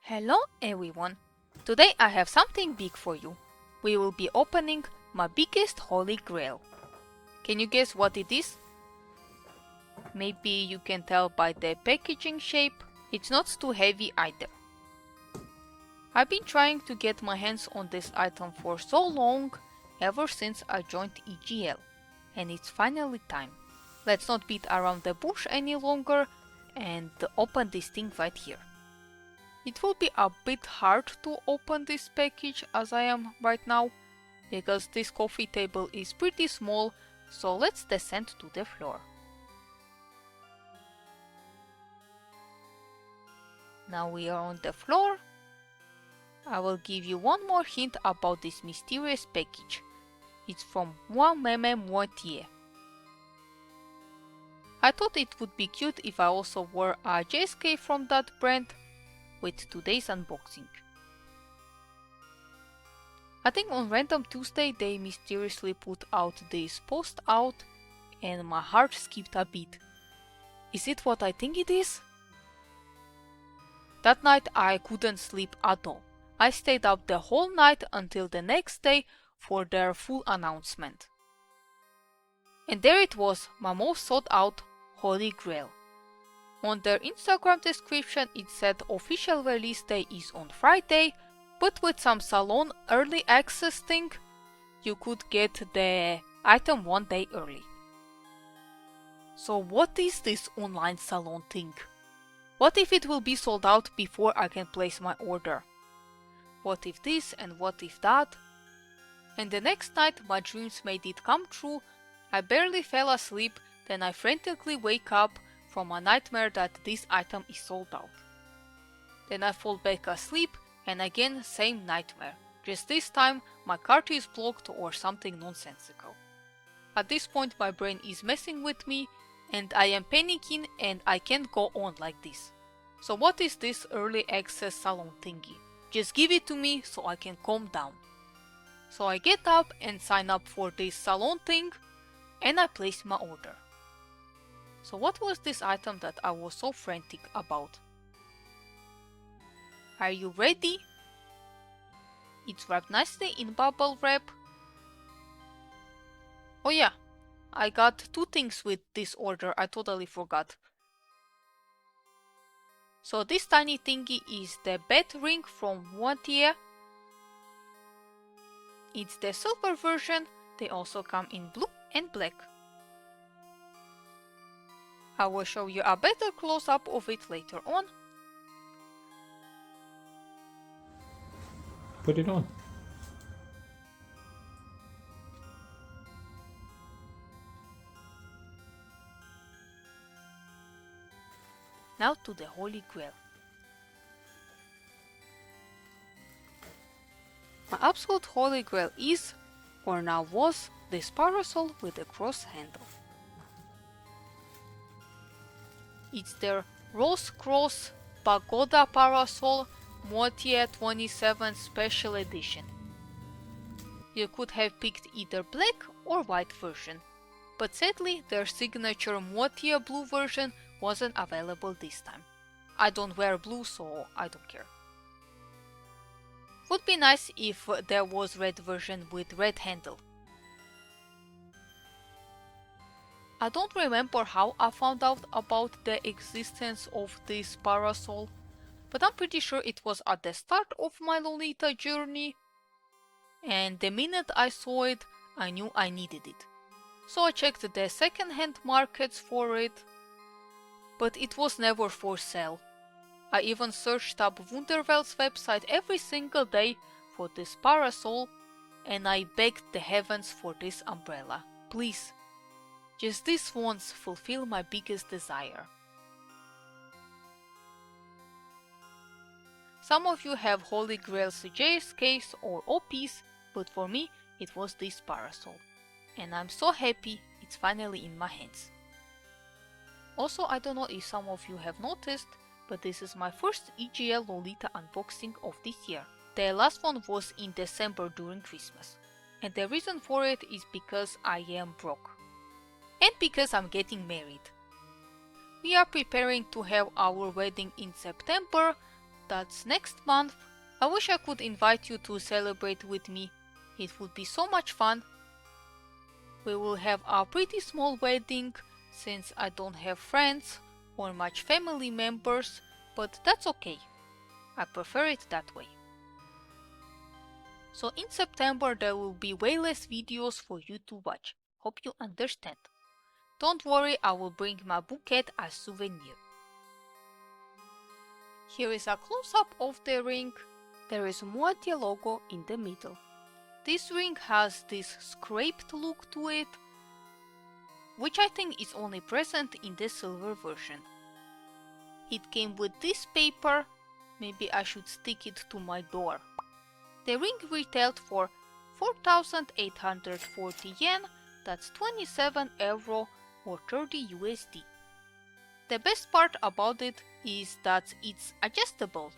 Hello everyone! Today I have something big for you. We will be opening my biggest holy grail. Can you guess what it is? Maybe you can tell by the packaging shape, it's not too heavy either. I've been trying to get my hands on this item for so long, ever since I joined EGL, and it's finally time. Let's not beat around the bush any longer and open this thing right here. It will be a bit hard to open this package as I am right now, because this coffee table is pretty small, so let's descend to the floor. Now we are on the floor. I will give you one more hint about this mysterious package. It's from Moi-même-Moitié. I thought it would be cute if I also wore a JSK from that brand with today's unboxing. I think on Random Tuesday they mysteriously put out this post out and my heart skipped a beat. Is it what I think it is? That night I couldn't sleep at all. I stayed up the whole night until the next day for their full announcement. And there it was, my most sought out Holy Grail. On their Instagram description it said official release day is on Friday, but with some salon early access thing, you could get the item one day early. So what is this online salon thing? What if it will be sold out before I can place my order? What if this and what if that? And the next night my dreams made it come true. I barely fell asleep, then I frantically wake up from a nightmare that this item is sold out. Then I fall back asleep and again same nightmare. Just this time my cart is blocked or something nonsensical. At this point my brain is messing with me and I am panicking and I can't go on like this. So what is this early access salon thingy? Just give it to me so I can calm down. So I get up and sign up for this salon thing and I place my order. So what was this item that I was so frantic about? Are you ready? It's wrapped nicely in bubble wrap. Oh yeah, I got two things with this order, I totally forgot. So this tiny thingy is the bed ring from Moitié. It's the silver version, they also come in blue and black. I will show you a better close-up of it later on. Put it on. Now to the Holy Grail. My absolute Holy Grail is, or now was, this Parasol with a cross handle. It's their Rose Cross Pagoda Parasol Moitié 27 Special Edition. You could have picked either black or white version, but sadly their signature Moitié blue version wasn't available this time. I don't wear blue, so I don't care. Would be nice if there was red version with red handle. I don't remember how I found out about the existence of this Parasol, but I'm pretty sure it was at the start of my Lolita journey, and the minute I saw it, I knew I needed it. So I checked the second-hand markets for it, but it was never for sale. I even searched up Wunderwelt's website every single day for this Parasol, and I begged the heavens for this umbrella. Please, just this once fulfill my biggest desire. Some of you have Holy Grails JSKs or OPs, but for me it was this Parasol. And I'm so happy it's finally in my hands. Also, I don't know if some of you have noticed, but this is my first EGL Lolita unboxing of this year. The last one was in December during Christmas. And the reason for it is because I am broke. And because I'm getting married. We are preparing to have our wedding in September, That's next month. I wish I could invite you to celebrate with me. It would be so much fun. We will have a pretty small wedding since I don't have friends or much family members, but that's okay. I prefer it that way. So in September there will be way less videos for you to watch. Hope you understand. Don't worry, I will bring my bouquet as souvenir. Here is a close-up of the ring. There is a Moitié logo in the middle. This ring has this scraped look to it, which I think is only present in the silver version. It came with this paper. Maybe I should stick it to my door. The ring retailed for 4,840 yen, that's 27 euro or 30 USD. The best part about it is that it's adjustable,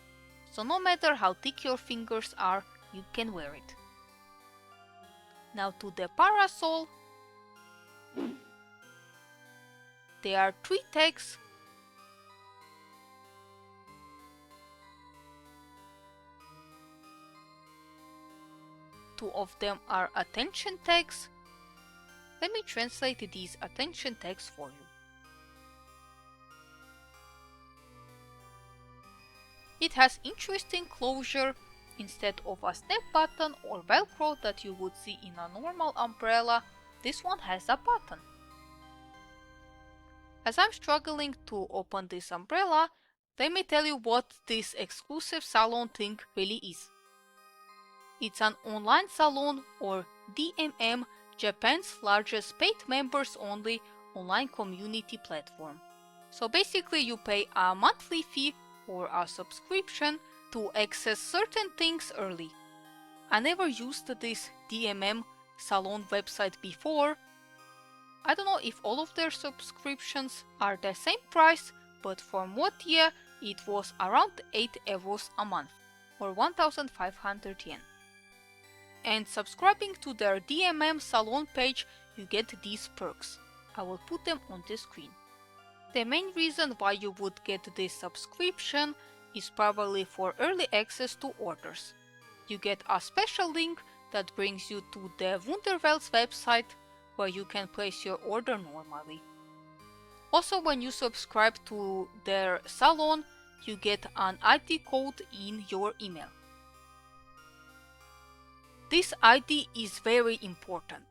so no matter how thick your fingers are, you can wear it. Now to the parasol. There are 3 tags. Two of them are attention tags. Let me translate these attention tags for you. It has interesting closure. Instead of a snap button or velcro that you would see in a normal umbrella, this one has a button. As I'm struggling to open this umbrella, let me tell you what this exclusive salon thing really is. It's an online salon, or DMM, Japan's largest paid members only online community platform. So basically you pay a monthly fee or a subscription to access certain things early. I never used this DMM salon website before. I don't know if all of their subscriptions are the same price, but for Moitié it was around 8 euros a month, or 1,500 yen. And subscribing to their DMM salon page, you get these perks. I will put them on the screen. The main reason why you would get this subscription is probably for early access to orders. You get a special link that brings you to the Wunderwelt's website, where you can place your order normally. Also, when you subscribe to their salon, you get an ID code in your email. This ID is very important.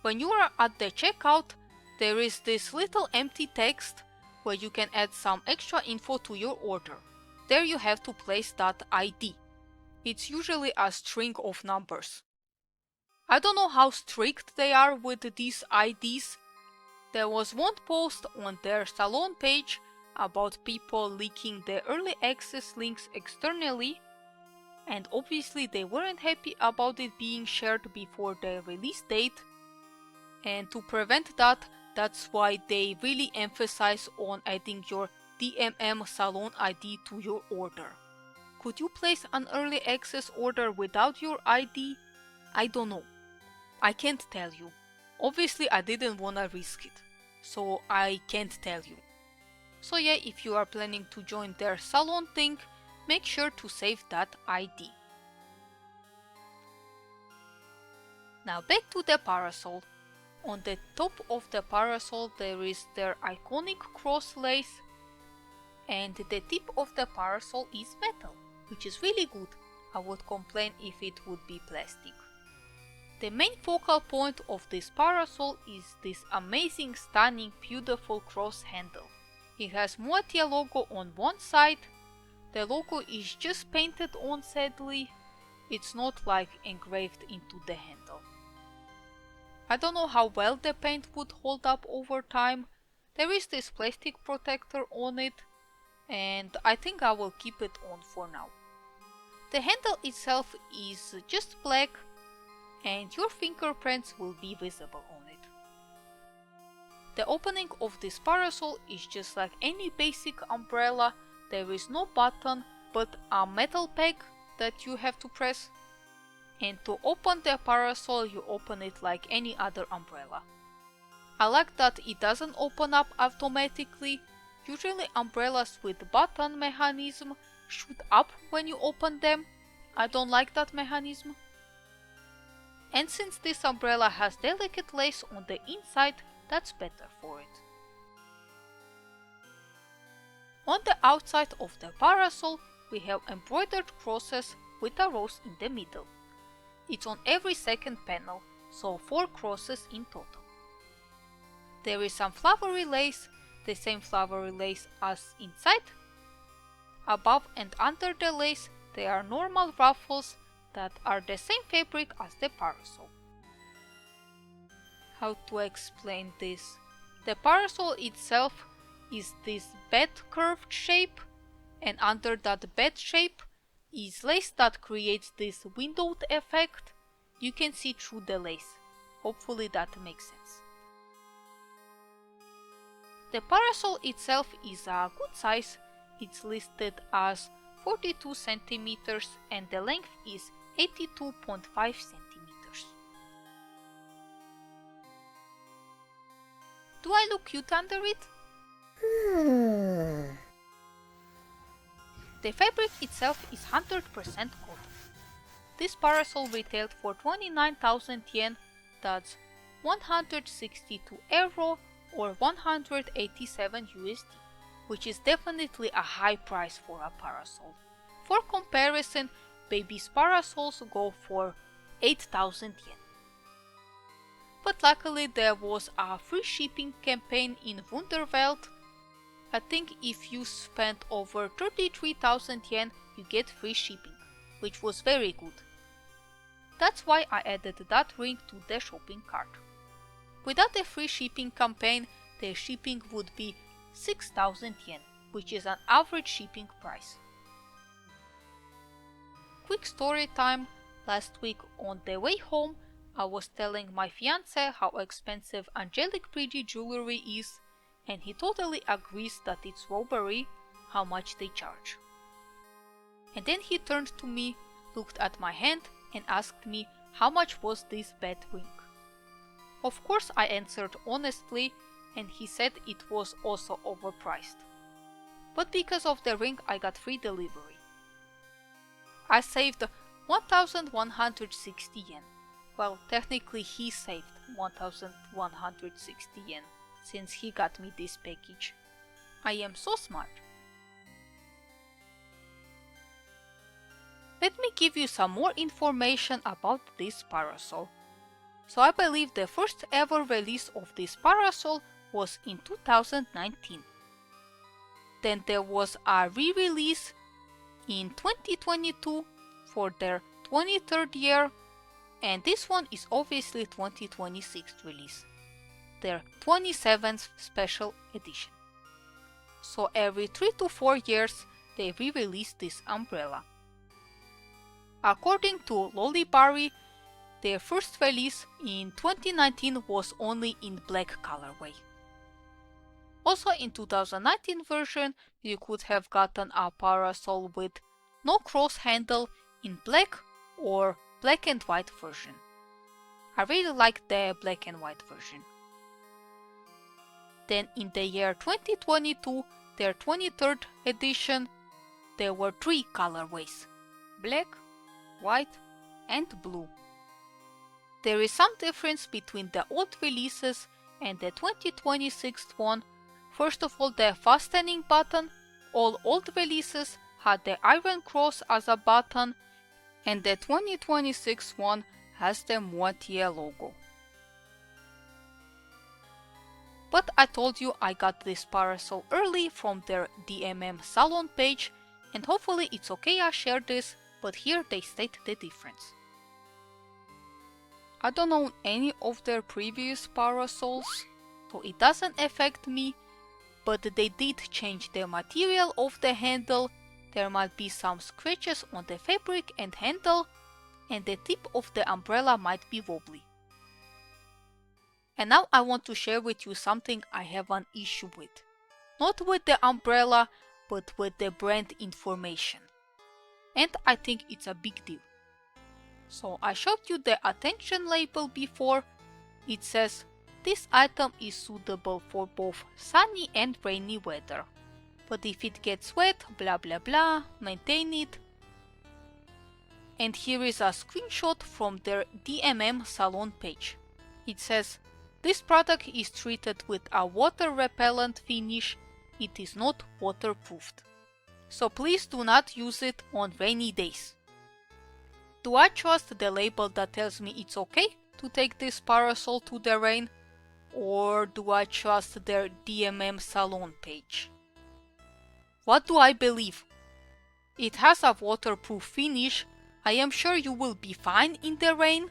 When you are at the checkout, there is this little empty text where you can add some extra info to your order. There you have to place that ID. It's usually a string of numbers. I don't know how strict they are with these IDs. There was one post on their salon page about people leaking their early access links externally, and obviously they weren't happy about it being shared before the release date. And to prevent that, that's why they really emphasize on adding your DMM salon ID to your order. Could you place an early access order without your ID? I don't know. I can't tell you. Obviously I didn't wanna risk it, so I can't tell you. So yeah, if you are planning to join their salon thing, make sure to save that ID. Now back to the parasol. On the top of the parasol there is their iconic cross lace, and the tip of the parasol is metal, which is really good. I would complain if it would be plastic. The main focal point of this parasol is this amazing, stunning, beautiful cross handle. It has Moitié logo on one side. The logo is just painted on, sadly. It's not like engraved into the handle. I don't know how well the paint would hold up over time. There is this plastic protector on it, and I think I will keep it on for now. The handle itself is just black, and your fingerprints will be visible on it. The opening of this parasol is just like any basic umbrella. There is no button, but a metal peg that you have to press. And to open the parasol, you open it like any other umbrella. I like that it doesn't open up automatically. Usually umbrellas with button mechanism shoot up when you open them. I don't like that mechanism. And since this umbrella has delicate lace on the inside, that's better for it. On the outside of the parasol, we have embroidered crosses with a rose in the middle. It's on every second panel, so 4 crosses in total. There is some flowery lace, the same flowery lace as inside. Above and under the lace, there are normal ruffles that are the same fabric as the parasol. How to explain this? The parasol itself is this bed curved shape, and under that bed shape is lace that creates this windowed effect. You can see through the lace. Hopefully that makes sense. The parasol itself is a good size. It's listed as 42 centimeters and the length is 82.5 centimeters. Do I look cute under it? The fabric itself is 100% cotton. This parasol retailed for 29,000 yen, that's 162 euro or 187 USD, which is definitely a high price for a parasol. For comparison, baby's parasols go for 8,000 yen. But luckily there was a free shipping campaign in Wunderwelt. I think if you spent over 33,000 yen, you get free shipping, which was very good. That's why I added that ring to the shopping cart. Without the free shipping campaign, the shipping would be 6,000 yen, which is an average shipping price. Quick story time. Last week on the way home, I was telling my fiance how expensive angelic pretty jewelry is, and he totally agrees that it's robbery how much they charge. And then he turned to me, looked at my hand and asked me how much was this bed ring. Of course I answered honestly, and he said it was also overpriced. But because of the ring I got free delivery. I saved 1,160 yen. Well, technically he saved 1,160 yen, since he got me this package. I am so smart. Let me give you some more information about this parasol. So I believe the first ever release of this parasol was in 2019. Then there was a re-release in 2022 for their 23rd year, and this one is obviously 2026 release, their 27th special edition. So every 3 to 4 years they re-release this umbrella. According to Lolita, their first release in 2019 was only in black colorway. Also in 2019 version you could have gotten a parasol with no cross handle in black or black and white version. I really like the black and white version. Then in the year 2022, their 23rd edition, there were 3 colorways: black, white and blue. There is some difference between the old releases and the 2026 one. First of all, the fastening button. All old releases had the iron cross as a button, and the 2026 one has the Moitié logo. But I told you I got this parasol early from their DMM salon page, and hopefully it's okay I share this, but here they state the difference. I don't own any of their previous parasols, so it doesn't affect me, but they did change the material of the handle. There might be some scratches on the fabric and handle, and the tip of the umbrella might be wobbly. And now I want to share with you something I have an issue with. Not with the umbrella, but with the brand information. And I think it's a big deal. So I showed you the attention label before. It says, "This item is suitable for both sunny and rainy weather." but if it gets wet, blah blah blah, maintain it. And here is a screenshot from their DMM salon page. It says, this product is treated with a water repellent finish. It is not waterproofed. So please do not use it on rainy days. Do I trust the label that tells me it's okay to take this parasol to the rain? Or do I trust their DMM salon page? What do I believe? It has a waterproof finish. I am sure you will be fine in the rain,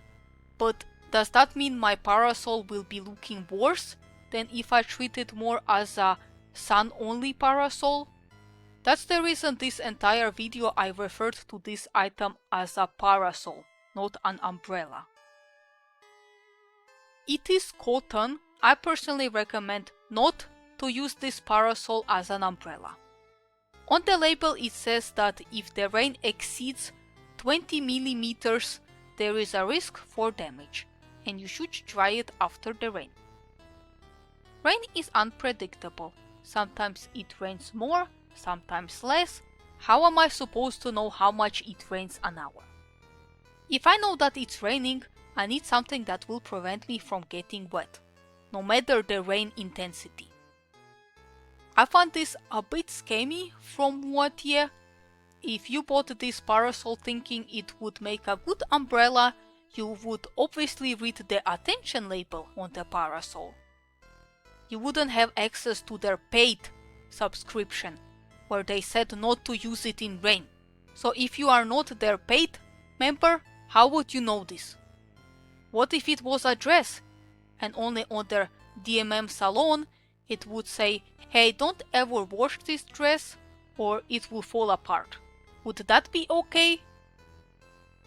but does that mean my parasol will be looking worse than if I treat it more as a sun-only parasol? That's the reason this entire video I referred to this item as a parasol, not an umbrella. It is cotton. I personally recommend not to use this parasol as an umbrella. On the label it says that if the rain exceeds 20 millimeters, there is a risk for damage, and you should dry it after the rain. Rain is unpredictable. Sometimes it rains more, sometimes less. How am I supposed to know how much it rains an hour? If I know that it's raining, I need something that will prevent me from getting wet, no matter the rain intensity. I found this a bit scammy from Moitié. If you bought this parasol thinking it would make a good umbrella, you would obviously read the attention label on the parasol. You wouldn't have access to their paid subscription, where they said not to use it in rain. So if you are not their paid member, how would you know this? What if it was a dress, and only on their DMM salon it would say, hey, don't ever wash this dress or it will fall apart? Would that be okay?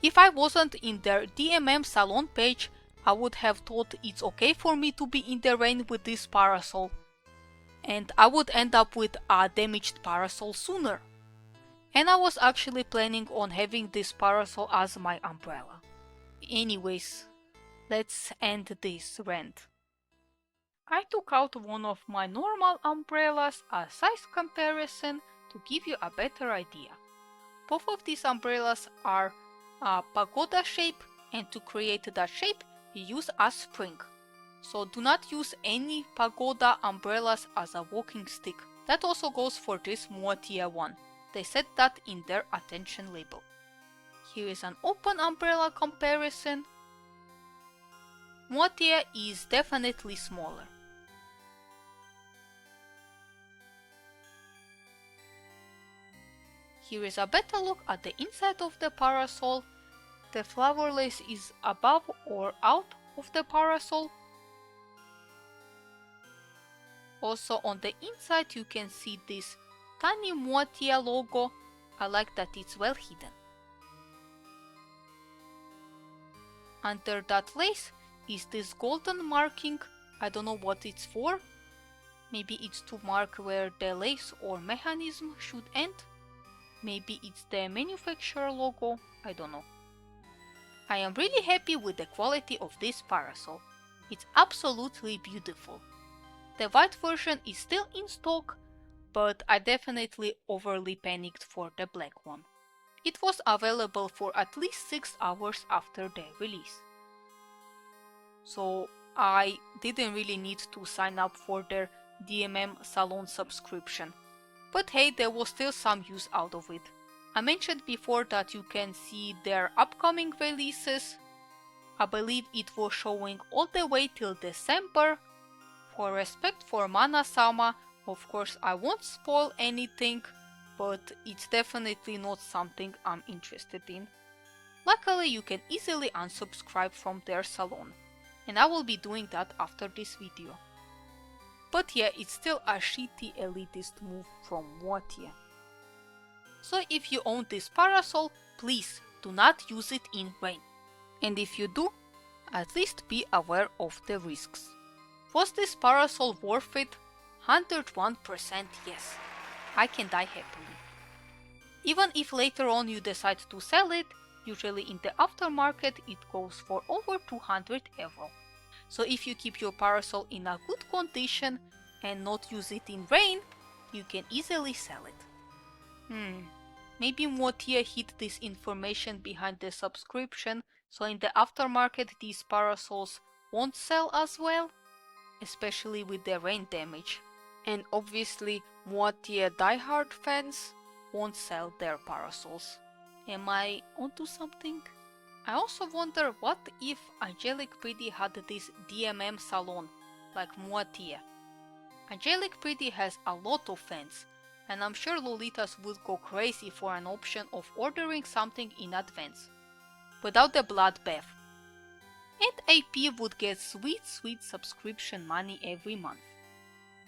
If I wasn't in their DMM salon page, I would have thought it's okay for me to be in the rain with this parasol, and I would end up with a damaged parasol sooner. And I was actually planning on having this parasol as my umbrella. Anyways, let's end this rant. I took out one of my normal umbrellas, a size comparison, to give you a better idea. Both of these umbrellas are a pagoda shape, and to create that shape you use a spring. So do not use any pagoda umbrellas as a walking stick. That also goes for this Moitié one. They said that in their attention label. Here is an open umbrella comparison. Moitié is definitely smaller. Here is a better look at the inside of the parasol. The flower lace is above or out of the parasol. Also on the inside you can see this tiny Moitié logo. I like that it's well hidden. Under that lace is this golden marking. I don't know what it's for. Maybe it's to mark where the lace or mechanism should end. Maybe it's the manufacturer logo, I don't know. I am really happy with the quality of this parasol. It's absolutely beautiful. The white version is still in stock, but I definitely overly panicked for the black one. It was available for at least 6 hours after the release. So I didn't really need to sign up for their DMM salon subscription. But hey, there was still some use out of it. I mentioned before that you can see their upcoming releases. I believe it was showing all the way till December. For respect for Mana-sama, of course I won't spoil anything, but it's definitely not something I'm interested in. Luckily you can easily unsubscribe from their salon, and I will be doing that after this video. But yeah, it's still a shitty elitist move from Moitié. So if you own this parasol, please do not use it in rain. And if you do, at least be aware of the risks. Was this parasol worth it? 101% yes. I can die happily. Even if later on you decide to sell it, usually in the aftermarket it goes for over 200 euro. So if you keep your parasol in a good condition and not use it in rain, you can easily sell it. Maybe Moitié hid this information behind the subscription, so in the aftermarket these parasols won't sell as well, especially with the rain damage. And obviously Moitié diehard fans won't sell their parasols. Am I onto something? I also wonder what if Angelic Pretty had this DMM salon like Moitié. Angelic Pretty has a lot of fans, and I'm sure Lolitas would go crazy for an option of ordering something in advance, without the bloodbath. And AP would get sweet subscription money every month.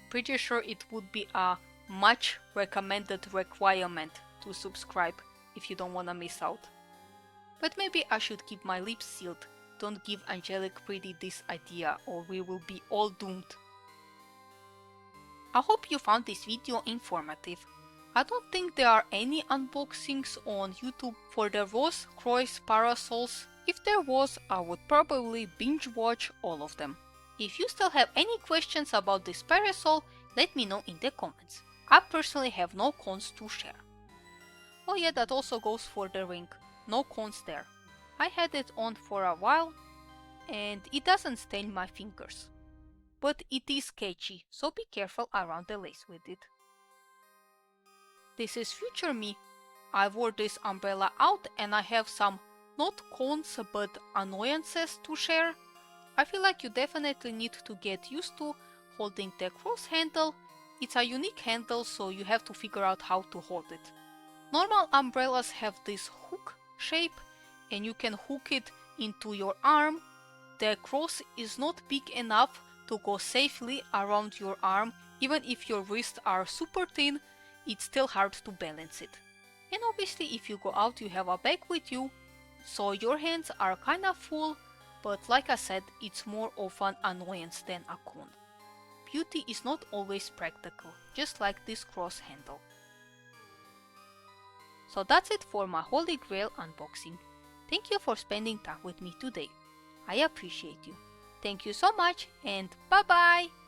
Pretty sure it would be a much recommended requirement to subscribe if you don't wanna miss out. But maybe I should keep my lips sealed. Don't give Angelic Pretty this idea or we will be all doomed. I hope you found this video informative. I don't think there are any unboxings on YouTube for the Rose CROIX parasols. If there was, I would probably binge watch all of them. If you still have any questions about this parasol, let me know in the comments. I personally have no cons to share. Oh yeah, that also goes for the ring. No cons there. I had it on for a while and it doesn't stain my fingers. But it is sketchy, so be careful around the lace with it. This is future me. I wore this umbrella out and I have some not cons but annoyances to share. I feel like you definitely need to get used to holding the cross handle. It's a unique handle, so you have to figure out how to hold it. Normal umbrellas have this hook shape and you can hook it into your arm. The cross is not big enough to go safely around your arm. Even if your wrists are super thin, it's still hard to balance it. And obviously if you go out you have a bag with you, so your hands are kinda full, but like I said, it's more of an annoyance than a con. Beauty is not always practical, just like this cross handle. So that's it for my Holy Grail unboxing. Thank you for spending time with me today. I appreciate you. Thank you so much and bye bye!